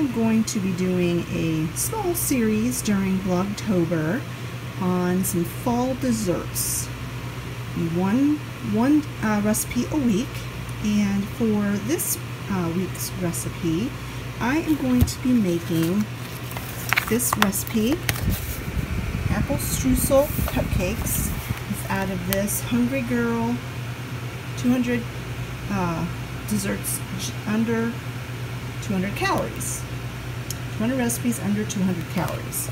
am going to be doing a small series during Vlogtober on some fall desserts. One recipe a week, and for this week's recipe, I am going to be making this recipe, apple streusel cupcakes. It's out of this Hungry Girl 200 desserts under 200 calories. 200 recipes under 200 calories.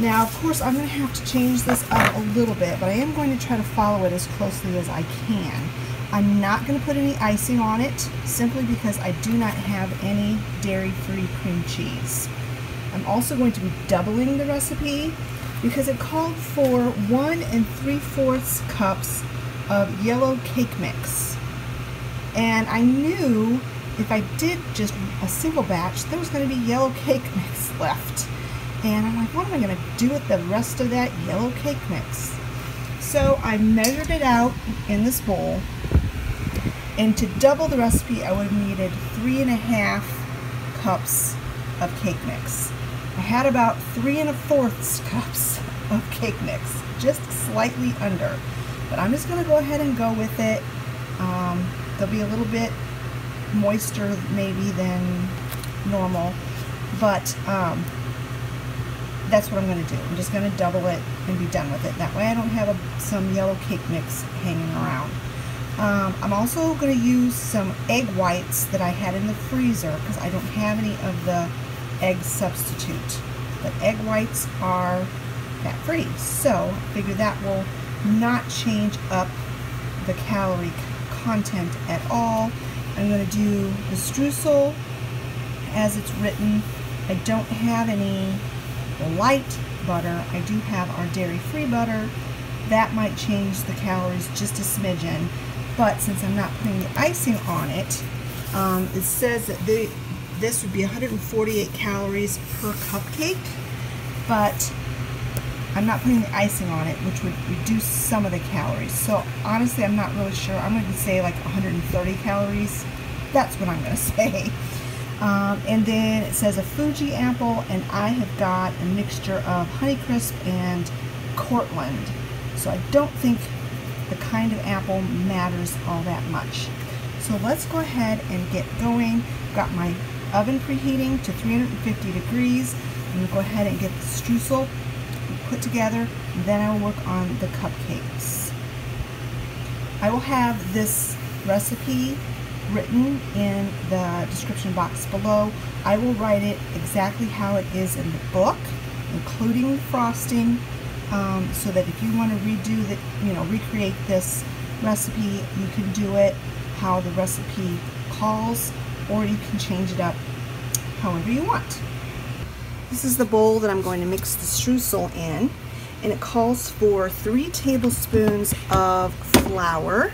Now, of course, I'm going to have to change this up a little bit, but I am going to try to follow it as closely as I can. I'm not going to put any icing on it, simply because I do not have any dairy-free cream cheese. I'm also going to be doubling the recipe because it called for 1 3/4 cups of yellow cake mix. And I knew if I did just a single batch, there was going to be yellow cake mix left. And I'm like, what am I going to do with the rest of that yellow cake mix? So I measured it out in this bowl, and to double the recipe, I would have needed 3.5 cups of cake mix. I had about 3 1/4 cups of cake mix, just slightly under. But I'm just going to go ahead and go with it. There'll be a little bit moister maybe than normal, but that's what I'm going to do. I'm just going to double it and be done with it. That way I don't have some yellow cake mix hanging around. I'm also going to use some egg whites that I had in the freezer because I don't have any of the egg substitute. But egg whites are fat-free, so I figure that will not change up the calorie content at all. I'm going to do the streusel as it's written. I don't have any light butter. I do have our dairy-free butter. That might change the calories just a smidgen, but since I'm not putting the icing on it, it says that this would be 148 calories per cupcake, but I'm not putting the icing on it, which would reduce some of the calories. So honestly, I'm not really sure. I'm going to say like 130 calories. That's what I'm going to say. And then it says a Fuji apple, and I have got a mixture of Honeycrisp and Cortland. So I don't think the kind of apple matters all that much. So let's go ahead and get going. Got my oven preheating to 350 degrees. I'm going to go ahead and get the streusel put together, and then I will work on the cupcakes. I will have this recipe written in the description box below. I will write it exactly how it is in the book, including the frosting, so that if you want to redo the, recreate this recipe, you can do it how the recipe calls, or you can change it up however you want. This is the bowl that I'm going to mix the streusel in, and it calls for 3 tablespoons of flour,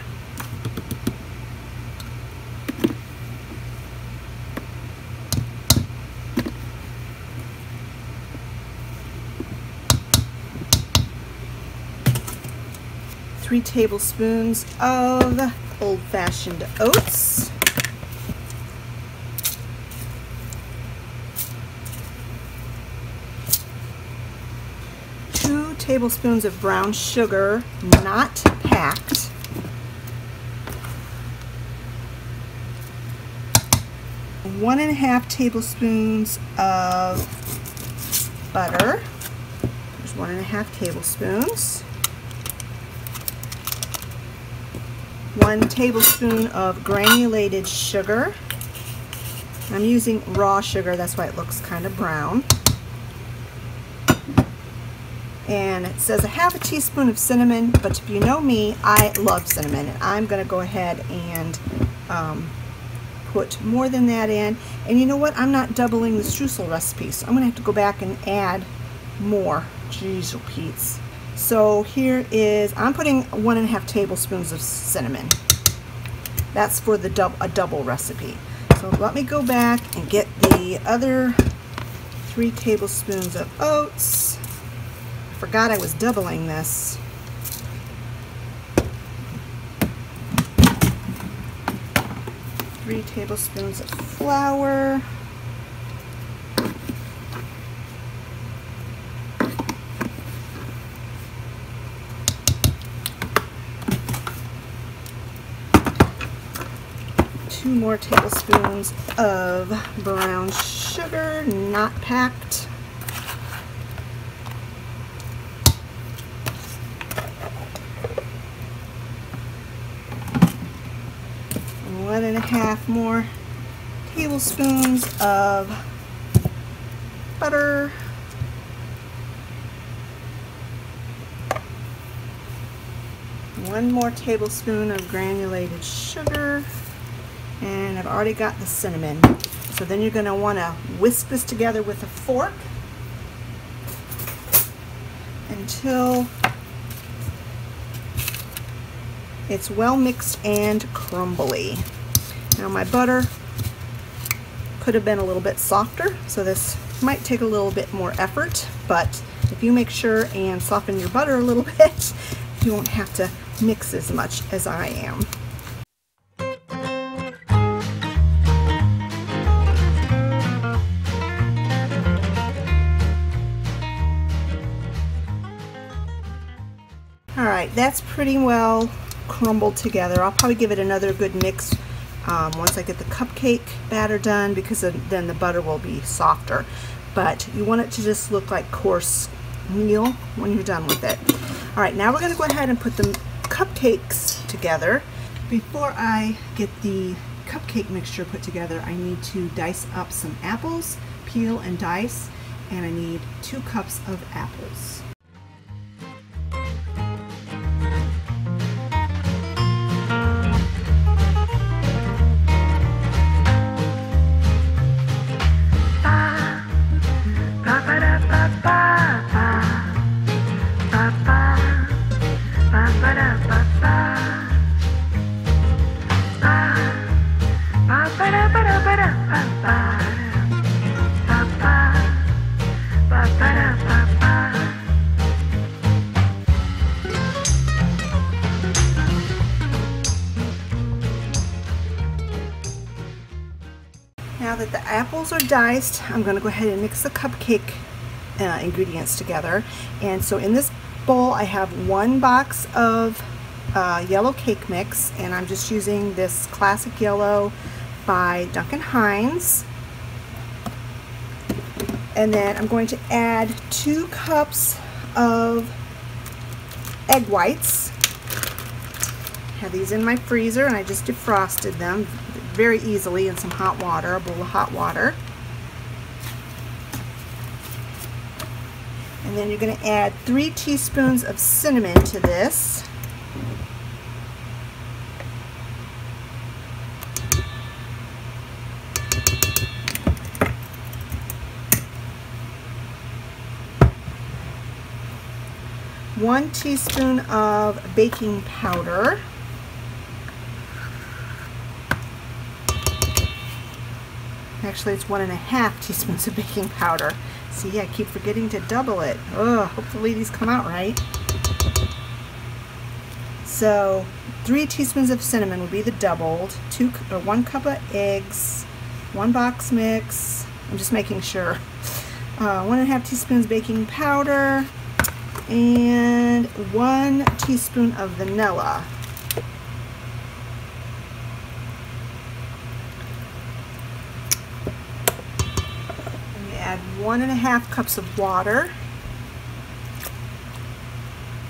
3 tablespoons of old-fashioned oats, 2 tablespoons of brown sugar, not packed, 1.5 tablespoons of butter. There's 1.5 tablespoons. 1 tablespoon of granulated sugar. I'm using raw sugar, that's why it looks kind of brown. And it says 1/2 teaspoon of cinnamon, but if you know me, I love cinnamon, and I'm going to go ahead and put more than that in. And you know what? I'm not doubling the streusel recipe, so I'm going to have to go back and add more. Jeez, Pete's. So here is, I'm putting 1.5 tablespoons of cinnamon. That's for the a double recipe. So let me go back and get the other 3 tablespoons of oats. I forgot I was doubling this. 3 tablespoons of flour. 2 more tablespoons of brown sugar, not packed. And 1.5 more tablespoons of butter. 1 more tablespoon of granulated sugar, and I've already got the cinnamon. So then you're going to want to whisk this together with a fork until it's well mixed and crumbly. Now my butter could have been a little bit softer, so this might take a little bit more effort, but if you make sure and soften your butter a little bit, you won't have to mix as much as I am. Alright, that's pretty well crumbled together. I'll probably give it another good mix once I get the cupcake batter done, because then the butter will be softer. But you want it to just look like coarse meal when you're done with it. Alright, now we're going to go ahead and put the cupcakes together. Before I get the cupcake mixture put together, I need to dice up some apples, peel and dice, and I need 2 cups of apples. Now that the apples are diced, I'm going to go ahead and mix the cupcake ingredients together. And so in this bowl I have 1 box of yellow cake mix, and I'm just using this classic yellow by Duncan Hines. And then I'm going to add 2 cups of egg whites. I have these in my freezer and I just defrosted them very easily in some hot water, a bowl of hot water. And then you're going to add 3 teaspoons of cinnamon to this. One teaspoon of baking powder. Actually, it's 1.5 teaspoons of baking powder. See, I keep forgetting to double it. Oh, hopefully these come out right. So 3 teaspoons of cinnamon would be the doubled. 1 cup of eggs, 1 box mix. I'm just making sure. 1.5 teaspoons baking powder, and 1 teaspoon of vanilla. Add 1.5 cups of water,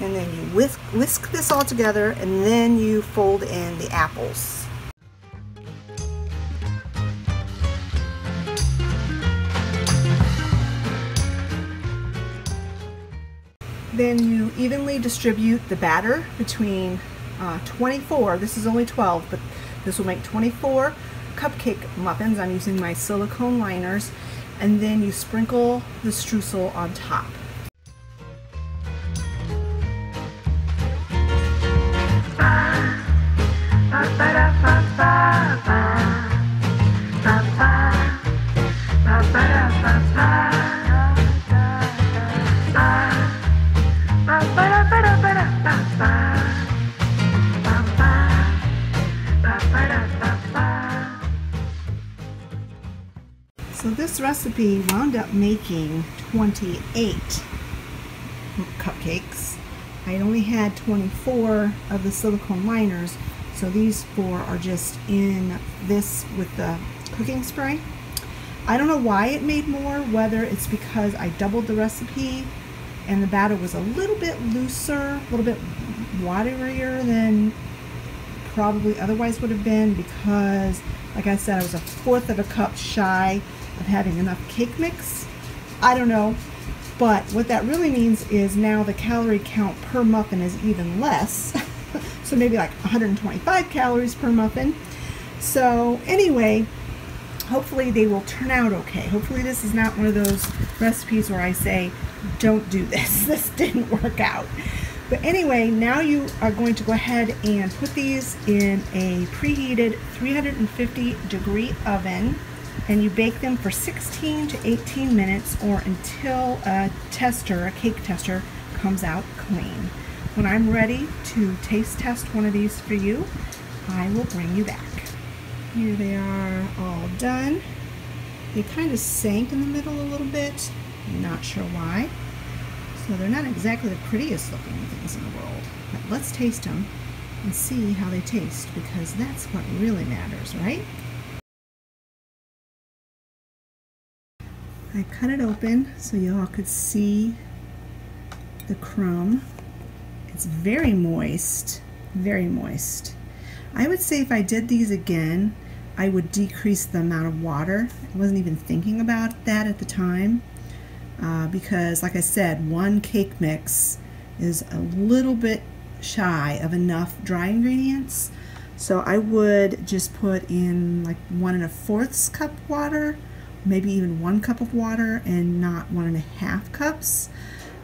and then you whisk this all together, and then you fold in the apples. Then you evenly distribute the batter between 24, this is only 12, but this will make 24 cupcake muffins. I'm using my silicone liners. And then you sprinkle the streusel on top. So this recipe wound up making 28 cupcakes. I only had 24 of the silicone liners, so So these 4 are just in this with the cooking spray. I don't know why it made more, whether it's because I doubled the recipe and the batter was a little bit looser, a little bit waterier than probably otherwise would have been, because like I said, I was a 1/4 of a cup shy of having enough cake mix. I don't know, but what that really means is now the calorie count per muffin is even less. So maybe like 125 calories per muffin. So anyway, hopefully they will turn out okay. Hopefully this is not one of those recipes where I say, don't do this. This didn't work out. But anyway, now you are going to go ahead and put these in a preheated 350-degree oven, and you bake them for 16 to 18 minutes or until a tester, a cake tester, comes out clean. When I'm ready to taste test one of these for you, I will bring you back. Here they are, all done. They kind of sank in the middle a little bit. Not sure why. So they're not exactly the prettiest looking things in the world. But let's taste them and see how they taste, because that's what really matters, right? I cut it open so y'all could see the crumb. It's very moist, very moist. I would say if I did these again, I would decrease the amount of water. I wasn't even thinking about that at the time, because like I said, 1 cake mix is a little bit shy of enough dry ingredients. So I would just put in like 1 1/4 cup water, maybe even 1 cup of water, and not 1 1/2 cups.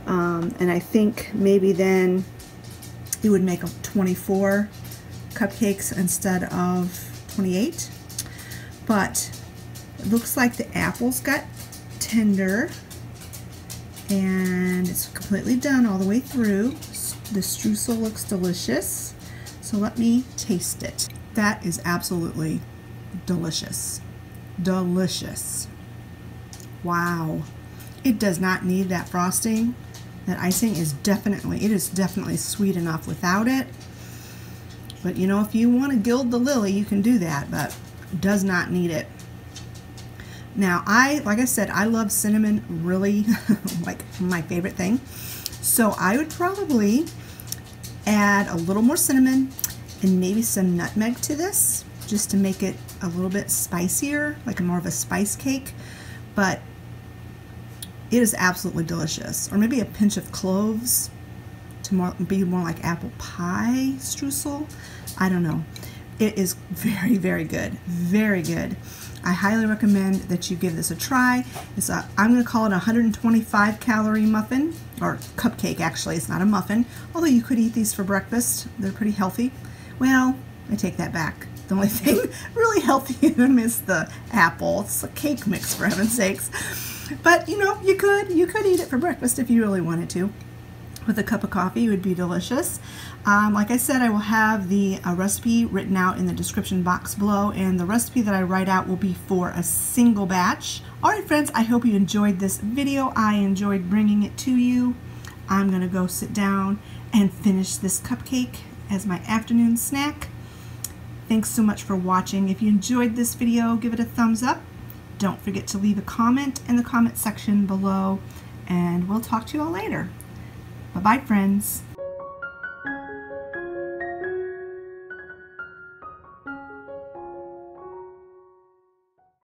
And I think maybe then it would make 24 cupcakes instead of 28. But it looks like the apples got tender and it's completely done all the way through. The streusel looks delicious. So let me taste it. That is absolutely delicious. Delicious. Wow. It does not need that frosting. That icing is definitely sweet enough without it. But you know, if you want to gild the lily, you can do that, but does not need it. Now, like I said, I love cinnamon, really, like my favorite thing. So I would probably add a little more cinnamon and maybe some nutmeg to this, just to make it a little bit spicier, like more of a spice cake. But it is absolutely delicious. Or maybe a pinch of cloves to be more like apple pie streusel. I don't know. It is very, very good. Very good. I highly recommend that you give this a try. I'm going to call it a 125 calorie muffin, or cupcake actually. It's not a muffin, although you could eat these for breakfast. They're pretty healthy. Well, I take that back. The only thing really healthy in them is the apple. It's a cake mix, for heaven's sakes. But you know, you could eat it for breakfast if you really wanted to. With a cup of coffee, it would be delicious. Like I said, I will have the recipe written out in the description box below, and the recipe that I write out will be for a single batch. Alright friends, I hope you enjoyed this video. I enjoyed bringing it to you. I'm going to go sit down and finish this cupcake as my afternoon snack. Thanks so much for watching. If you enjoyed this video, give it a thumbs up. Don't forget to leave a comment in the comment section below, and we'll talk to you all later. Bye-bye, friends.